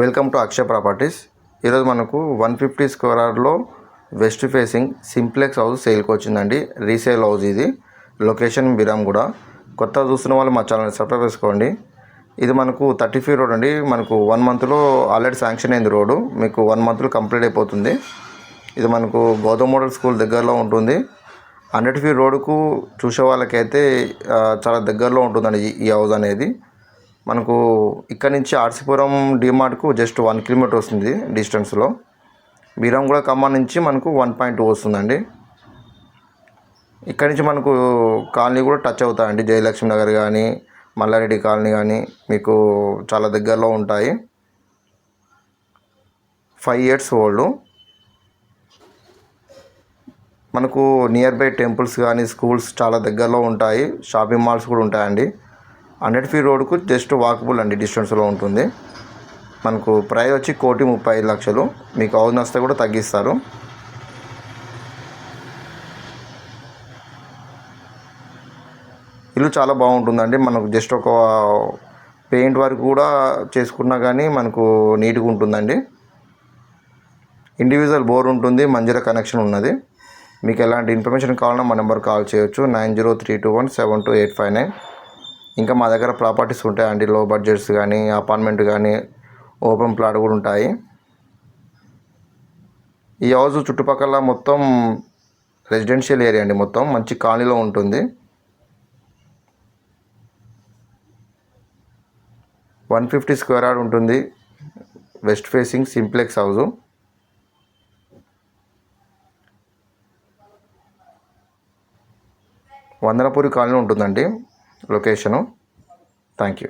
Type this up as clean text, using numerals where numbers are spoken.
Welcome to Akshay properties. ఈరోజు మనకు 150 square యార్డ్లో వెస్ట్ ఫేసింగ్ సింప్లెక్స్ హౌస్ సేల్కి వచ్చిందండి. రీసేల్ హౌస్ ఇది. లొకేషన్ బిరామ్గూడ. కొత్తగా చూస్తున్న వాళ్ళు మా ఛానల్ని సబ్స్క్రైబ్ చేసుకోండి. ఇది మనకు 30 ఫీట్ రోడ్ అండి. మనకు 1 మంత్లో ఆల్రెడీ శాంక్షన్ అయింది రోడ్డు. మీకు 1 మంత్లో కంప్లీట్ అయిపోతుంది. ఇది మనకు గౌతమ్ మోడల్ స్కూల్ దగ్గరలో ఉంటుంది. 100 ఫీట్ రోడ్డుకు చూసే వాళ్ళకైతే చాలా దగ్గరలో ఉంటుందండి ఈ హౌస్ అనేది. మనకు ఇక్కడ నుంచి ఆర్సీపురం డిమార్ట్కు జస్ట్ 1 కిలోమీటర్ వస్తుంది డిస్టెన్స్లో. బీరంగూడ ఖమ్మం నుంచి మనకు 1.2 వస్తుందండి. ఇక్కడ నుంచి మనకు కాలనీ కూడా టచ్ అవుతాయండి. జయలక్ష్మి నగర్ కానీ మల్లారెడ్డి కాలనీ కానీ మీకు చాలా దగ్గరలో ఉంటాయి. 5 years ఓల్డ్. మనకు నియర్ బై టెంపుల్స్ కానీ స్కూల్స్ చాలా దగ్గరలో ఉంటాయి. షాపింగ్ మాల్స్ కూడా ఉంటాయండి. 100 ఫీట్ రోడ్కు జస్ట్ వాకబుల్ అండి డిస్టెన్స్లో ఉంటుంది. మనకు ప్రైస్ వచ్చి 1,35,00,000. మీకు హౌస్ నచ్చితే కూడా తగ్గిస్తారు. ఇల్లు చాలా బాగుంటుందండి. మనకు జస్ట్ ఒక పెయింట్ వర్క్ కూడా చేసుకున్నా కానీ మనకు నీట్గా ఉంటుందండి. ఇండివిజువల్ బోర్ ఉంటుంది. మంజీరా కనెక్షన్ ఉన్నది. మీకు ఎలాంటి ఇన్ఫర్మేషన్ కావాలన్నా మా నెంబర్ కాల్ చేయొచ్చు 9032172859. ఇంకా మా దగ్గర ప్రాపర్టీస్ ఉంటాయండి. లో బడ్జెట్స్ కానీ అపార్ట్మెంట్ కానీ ఓపెన్ ప్లాట్ కూడా ఉంటాయి. ఈ హౌస్ చుట్టుపక్కల మొత్తం రెసిడెన్షియల్ ఏరియా అండి. మొత్తం మంచి కాలనీలో ఉంటుంది. 150 స్క్వేర్ యార్డ్ ఉంటుంది. West facing simplex house. Vandanapuri colony ఉంటుందండి లొకేషను. Thank you.